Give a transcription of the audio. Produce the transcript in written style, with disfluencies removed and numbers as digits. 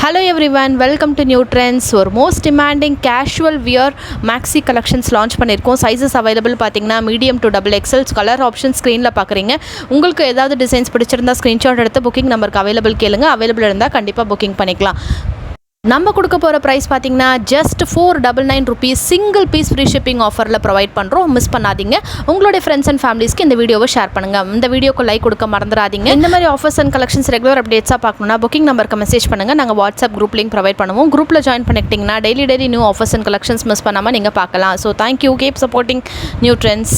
Hello everyone, welcome to New Trends. ஒரு most demanding casual wear maxi collections launch பண்ணியிருக்கோம். Sizes available பார்த்தீங்கன்னா medium to double XL. Colour option ஸ்க்ரீனில் பார்க்குறீங்க. உங்களுக்கு ஏதாவது டிசைன்ஸ் பிடிச்சிருந்தா ஸ்க்ரீன்ஷாட் எடுத்து புக்கிங் நம்பருக்கு அவைலபிள் கேளுங்க. அவைலபிள் இருந்தால் கண்டிப்பாக புக்கிங் பண்ணிக்கலாம். நம்ம கொடுக்க போகிற ப்ரைஸ் பார்த்தீங்கன்னா just ₹499 single piece free shipping ஆஃபரில் ப்ரொவைட் பண்ணுறோம். மிஸ் பண்ணாதீங்க. உங்களுடைய ஃப்ரெண்ட்ஸ் அண்ட் ஃபேமிலிஸ்க்கு இந்த வீடியோவை ஷேர் பண்ணுங்கள். இந்த வீடியோக்கு லைக் கொடுக்க மறந்துடாதீங்க. இந்த மாதிரி ஆஃபர்ஸ் அண்ட் கலெக்ஷன்ஸ் ரெகுலர் அப்டேட்ஸாக பார்க்கணுன்னா புக்கிங் நம்பருக்கு மெசேஜ் பண்ணுங்கள். நாங்கள் வாட்ஸ்அப் குரூப் லிங்க் ப்ரொவைட் பண்ணுவோம். குரூப்பில் ஜாயின் பண்ணிக்கிட்டிங்கன்னா daily new offers and collections miss பண்ணாமல் நீங்கள் பார்க்கலாம். So thank you. Keep supporting new trends.